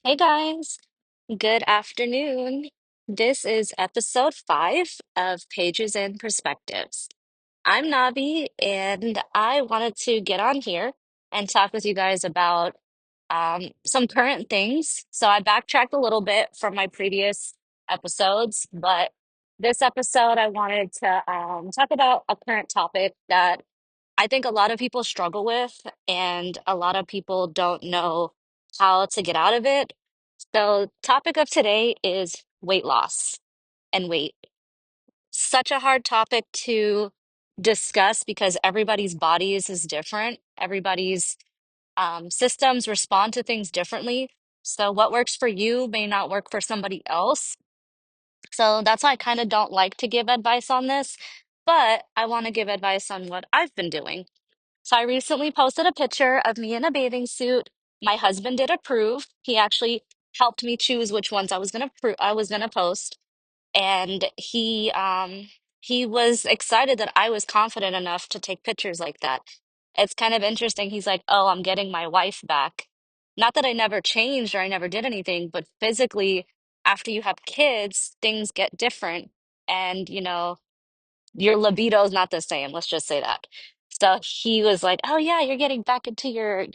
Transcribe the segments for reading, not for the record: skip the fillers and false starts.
Hey guys, good afternoon. This is episode 5 of Pages and Perspectives. I'm Navi, and I wanted to get on here and talk with you guys about some current things. So I backtracked a little bit from my previous episodes, but this episode I wanted to talk about a current topic that I think a lot of people struggle with, and a lot of people don't know how to get out of it. So, topic of today is weight loss and weight. Such a hard topic to discuss because everybody's bodies is different. Everybody's systems respond to things differently. So, what works for you may not work for somebody else. So, that's why I kind of don't like to give advice on this, but I want to give advice on what I've been doing. So I recently posted a picture of me in a bathing suit. My husband did approve. He actually helped me choose which ones I was gonna post. And he was excited that I was confident enough to take pictures like that. It's kind of interesting. He's like, "Oh, I'm getting my wife back." Not that I never changed or I never did anything, but physically, after you have kids, things get different. And your libido is not the same. Let's just say that. So he was like, "Oh yeah, you're getting back into your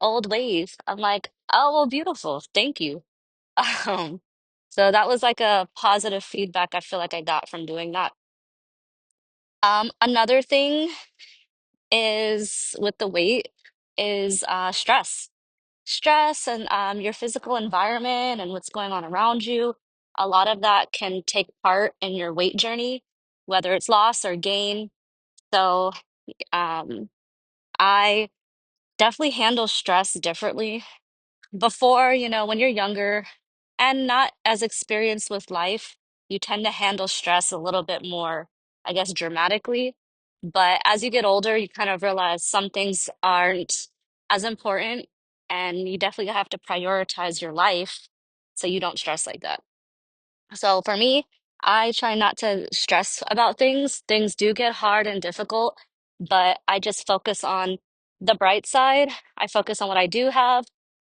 old ways." I'm like, "Oh well, beautiful. Thank you." Um, so that was like a positive feedback I feel like I got from doing that. Another thing is with the weight is stress. Stress and your physical environment and what's going on around you. A lot of that can take part in your weight journey, whether it's loss or gain. So Um, I definitely handle stress differently. Before, when you're younger and not as experienced with life, you tend to handle stress a little bit more, I guess, dramatically. But as you get older, you kind of realize some things aren't as important, and you definitely have to prioritize your life so you don't stress like that. So for me, I try not to stress about things. Things do get hard and difficult, but I just focus on the bright side. I focus on what I do have.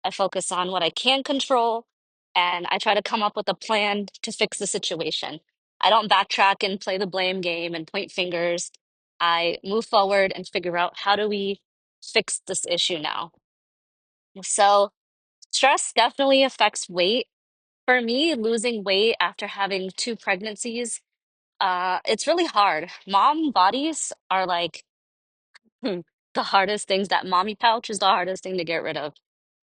I focus on what I can control, and I try to come up with a plan to fix the situation. I don't backtrack and play the blame game and point fingers. I move forward and figure out how do we fix this issue now. So, stress definitely affects weight. For me, losing weight after having two pregnancies, it's really hard. Mom bodies are like the hardest things. That mommy pouch is the hardest thing to get rid of.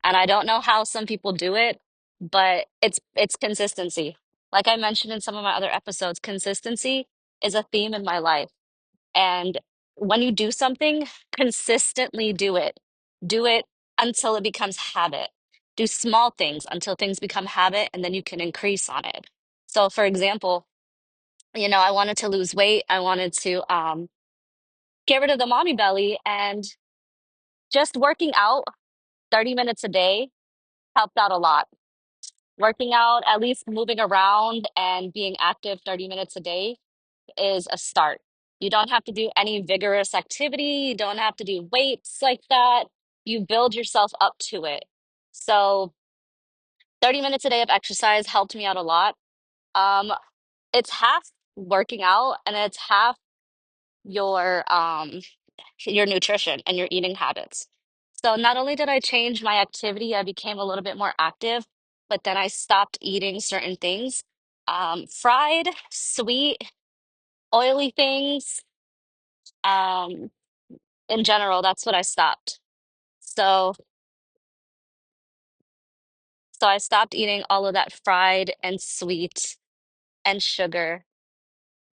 And I don't know how some people do it, but it's consistency. Like I mentioned in some of my other episodes, consistency is a theme in my life. And when you do something, consistently do it. Do it until it becomes habit. Do small things until things become habit, and then you can increase on it. So, for example, I wanted to lose weight. I wanted to get rid of the mommy belly, and just working out 30 minutes a day helped out a lot. Working out, at least moving around and being active 30 minutes a day is a start. You don't have to do any vigorous activity. You don't have to do weights like that. You build yourself up to it. So 30 minutes a day of exercise helped me out a lot. Um, it's half working out and it's half your your nutrition and your eating habits. So not only did I change my activity, I became a little bit more active, but then I stopped eating certain things. Fried, sweet, oily things. Um, in general, that's what I stopped. So, so I stopped eating all of that fried and sweet and sugar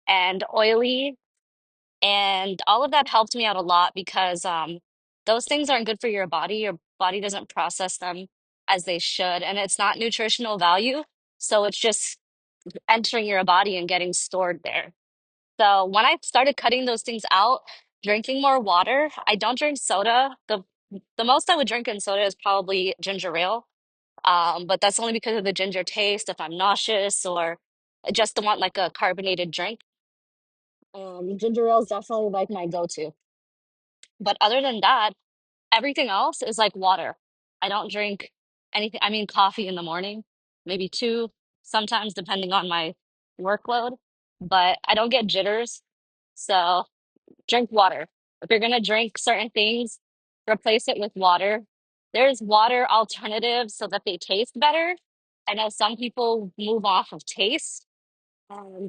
and oily, and all of that helped me out a lot because those things aren't good for your body. Your body doesn't process them as they should, and it's not nutritional value. So it's just entering your body and getting stored there. So when I started cutting those things out, drinking more water, I don't drink soda. The most I would drink in soda is probably ginger ale. But that's only because of the ginger taste. If I'm nauseous or I just don't want like a carbonated drink, ginger ale is definitely like my go-to. But other than that, everything else is like water. I don't drink. anything, I mean, coffee in the morning, maybe two, sometimes depending on my workload, but I don't get jitters. So drink water. If you're gonna drink certain things, replace it with water. There's water alternatives so that they taste better. I know some people move off of taste.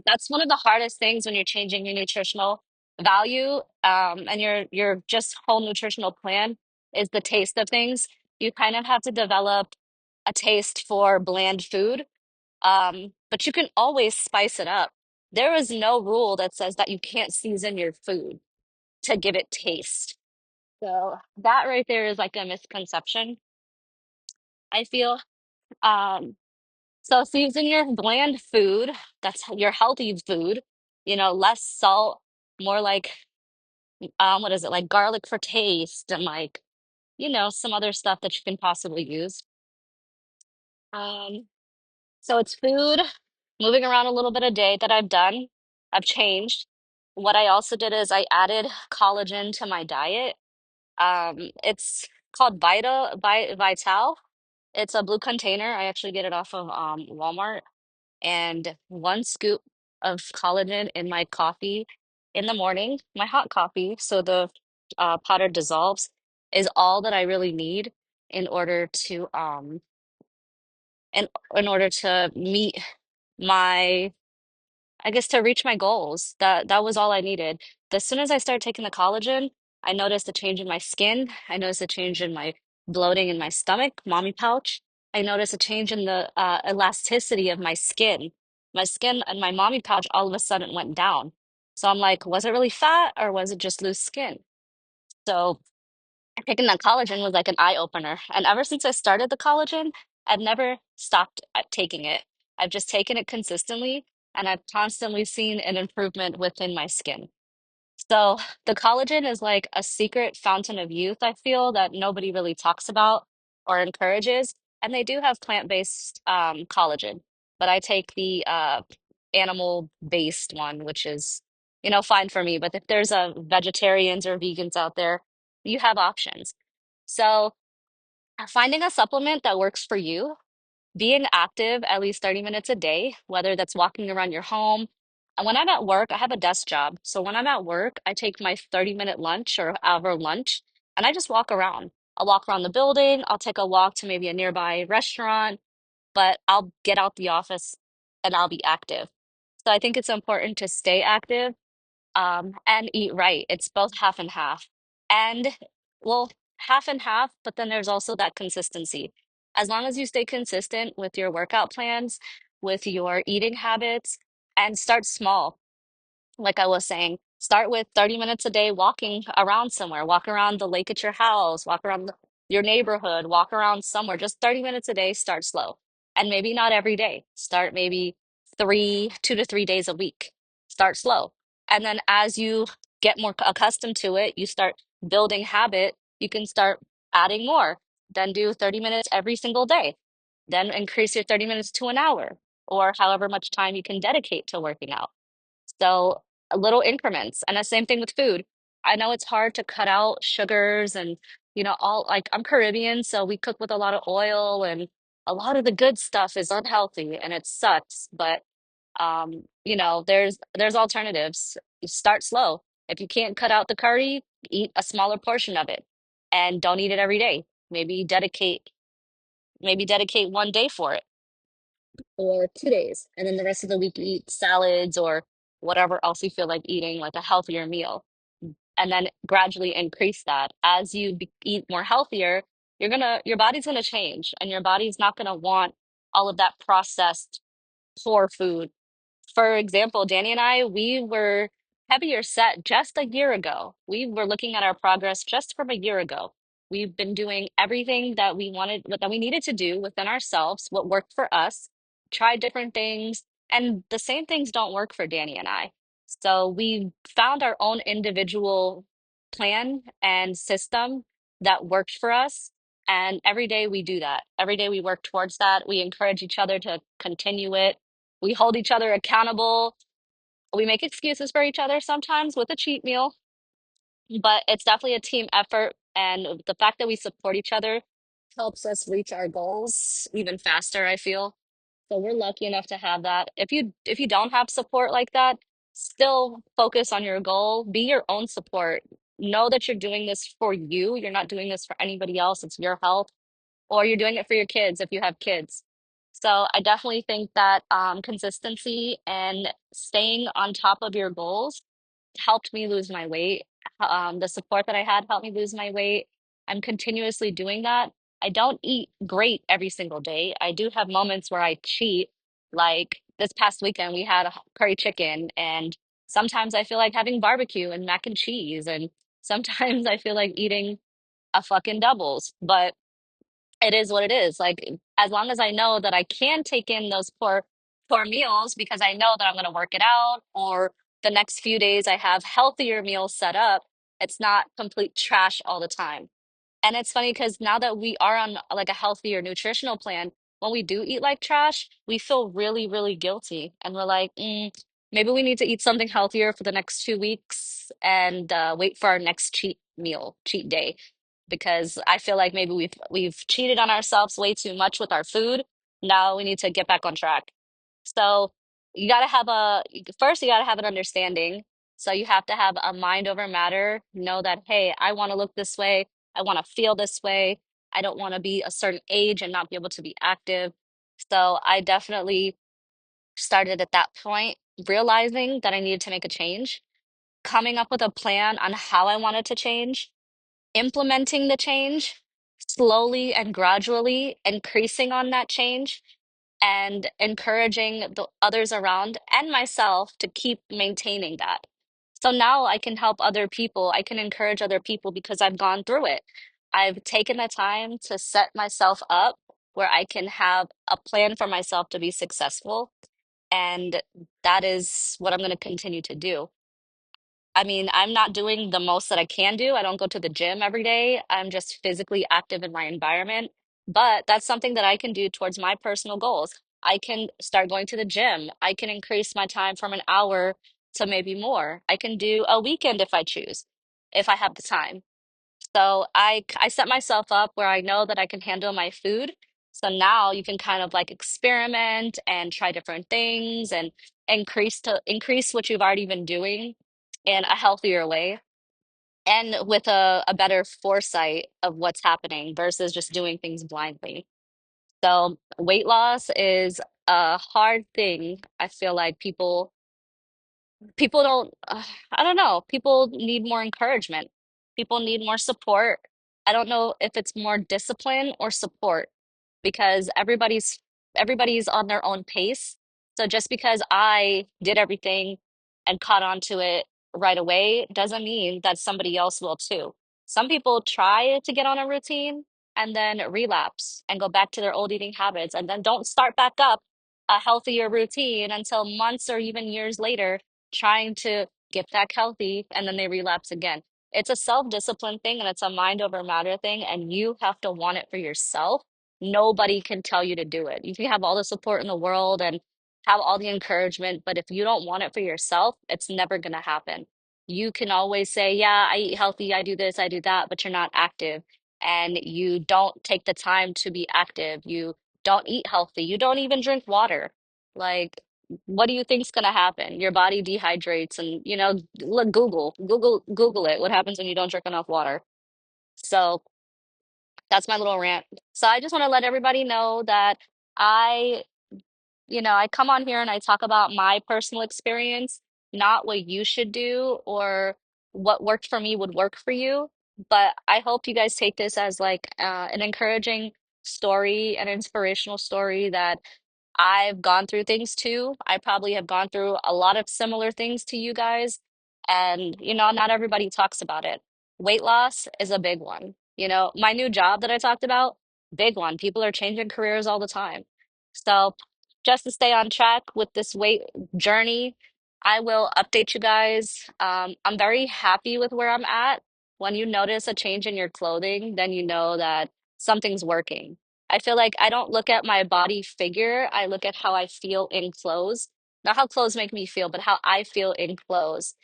That's one of the hardest things when you're changing your nutritional value, and your just whole nutritional plan is the taste of things. You kind of have to develop a taste for bland food, but you can always spice it up. There is no rule that says that you can't season your food to give it taste. So that right there is like a misconception, I feel. Um, so season your bland food, that's your healthy food, less salt, more like what is it, like garlic for taste and like, some other stuff that you can possibly use. Um, so it's food, moving around a little bit a day that I've done. I've changed. What I also did is I added collagen to my diet. It's called Vital. It's a blue container. I actually get it off of Walmart. And one scoop of collagen in my coffee in the morning, my hot coffee, so the powder dissolves, is all that I really need in order to in order to meet my I guess to reach my goals. That was all I needed. As soon as I started taking the collagen, I noticed a change in my skin. I noticed a change in my bloating in my stomach, mommy pouch. I noticed a change in the elasticity of my skin. My skin and my mommy pouch all of a sudden went down. So I'm like, was it really fat or was it just loose skin? So taking that collagen was like an eye opener. And ever since I started the collagen, I've never stopped taking it. I've just taken it consistently, and I've constantly seen an improvement within my skin. So the collagen is like a secret fountain of youth, I feel, that nobody really talks about or encourages. And they do have plant-based collagen, but I take the animal-based one, which is, fine for me. But if there's vegetarians or vegans out there, you have options. So finding a supplement that works for you, being active at least 30 minutes a day, whether that's walking around your home. And when I'm at work, I have a desk job. So when I'm at work, I take my 30-minute lunch or hour lunch and I just walk around. I'll walk around the building, I'll take a walk to maybe a nearby restaurant, but I'll get out the office and I'll be active. So I think it's important to stay active and eat right. It's both half and half. And well, half and half, but then there's also that consistency. As long as you stay consistent with your workout plans, with your eating habits, and start small like I was saying, start with 30 minutes a day walking around somewhere. Walk around the lake at your house, walk around your neighborhood, walk around somewhere. Just 30 minutes a day, start slow. And maybe not every day. Start maybe 2 to 3 days a week. Start slow. And then as you get more accustomed to it, you start building habit, you can start adding more. Then do 30 minutes every single day. Then increase your 30 minutes to an hour or however much time you can dedicate to working out. So little increments. And the same thing with food. I know it's hard to cut out sugars and, all like I'm Caribbean, so we cook with a lot of oil and a lot of the good stuff is unhealthy and it sucks. But there's alternatives. You start slow. If you can't cut out the curry, eat a smaller portion of it and don't eat it every day. Maybe dedicate one day for it or 2 days, and then the rest of the week you eat salads or whatever else you feel like eating, like a healthier meal. And then gradually increase that. As you eat more healthier, your body's gonna change, and your body's not gonna want all of that processed poor food. For example, Danny and I, we were heavier set just a year ago. We were looking at our progress just from a year ago. We've been doing everything that we wanted, that we needed to do within ourselves, what worked for us, tried different things, and the same things don't work for Danny and I. So we found our own individual plan and system that worked for us. And every day we do that. Every day we work towards that. We encourage each other to continue it. We hold each other accountable. We make excuses for each other sometimes with a cheat meal, but it's definitely a team effort. And the fact that we support each other helps us reach our goals even faster, I feel. So we're lucky enough to have that. If you don't have support like that, still focus on your goal. Be your own support. Know that you're doing this for you. You're not doing this for anybody else. It's your health, or you're doing it for your kids if you have kids. So I definitely think that consistency and staying on top of your goals helped me lose my weight. The support that I had helped me lose my weight. I'm continuously doing that. I don't eat great every single day. I do have moments where I cheat. Like this past weekend, we had a curry chicken, and sometimes I feel like having barbecue and mac and cheese, and sometimes I feel like eating a fucking doubles. But it is what it is. Like as long as I know that I can take in those poor meals because I know that I'm going to work it out, or the next few days I have healthier meals set up, it's not complete trash all the time. And it's funny because now that we are on like a healthier nutritional plan, when we do eat like trash, we feel really, really guilty. And we're like, maybe we need to eat something healthier for the next 2 weeks and wait for our next cheat meal, cheat day. Because I feel like maybe we've cheated on ourselves way too much with our food. Now we need to get back on track. So you gotta have a first you gotta have an understanding. So you have to have a mind over matter. Know that, hey, I want to look this way. I want to feel this way. I don't want to be a certain age and not be able to be active. So I definitely started at that point, realizing that I needed to make a change, coming up with a plan on how I wanted to change, implementing the change slowly and gradually, increasing on that change, and encouraging the others around and myself to keep maintaining that. So now I can help other people. I can encourage other people because I've gone through it. I've taken the time to set myself up where I can have a plan for myself to be successful. And that is what I'm going to continue to do. I mean, I'm not doing the most that I can do. I don't go to the gym every day. I'm just physically active in my environment. But that's something that I can do towards my personal goals. I can start going to the gym. I can increase my time from an hour to maybe more. I can do a weekend if I choose, if I have the time. So I set myself up where I know that I can handle my food. So now you can kind of like experiment and try different things and increase what you've already been doing in a healthier way and with a better foresight of what's happening versus just doing things blindly. So weight loss is a hard thing. I feel like people don't I don't know, people need more encouragement, people need more support. I don't know if it's more discipline or support because everybody's on their own pace. So just because I did everything and caught on to it right away doesn't mean that somebody else will too. Some people try to get on a routine and then relapse and go back to their old eating habits and then don't start back up a healthier routine until months or even years later trying to get back healthy, and then they relapse again. It's a self-discipline thing and it's a mind over matter thing, and you have to want it for yourself. Nobody can tell you to do it. You can have all the support in the world and have all the encouragement, but if you don't want it for yourself, it's never going to happen. You can always say, yeah, I eat healthy, I do this, I do that, but you're not active and you don't take the time to be active. You don't eat healthy. You don't even drink water. Like, what do you think's gonna happen? Your body dehydrates and look, Google it. What happens when you don't drink enough water? So that's my little rant. So I just want to let everybody know that I I come on here and I talk about my personal experience, not what you should do or what worked for me would work for you. But I hope you guys take this as like an encouraging story, an inspirational story that I've gone through things too. I probably have gone through a lot of similar things to you guys. And, not everybody talks about it. Weight loss is a big one. My new job that I talked about, big one. People are changing careers all the time. So, just to stay on track with this weight journey, I will update you guys. I'm very happy with where I'm at. When you notice a change in your clothing, then you know that something's working. I feel like I don't look at my body figure. I look at how I feel in clothes. Not how clothes make me feel, but how I feel in clothes.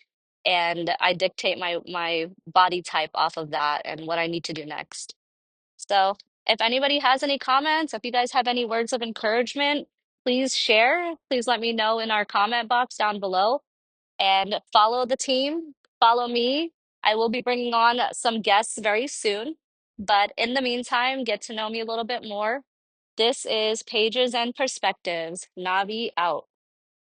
And I dictate my body type off of that and what I need to do next. So If anybody has any comments, if you guys have any words of encouragement, please share. Please let me know in our comment box down below and follow the team, follow me. I will be bringing on some guests very soon. But in the meantime, get to know me a little bit more. This is Pages and Perspectives. Navi out.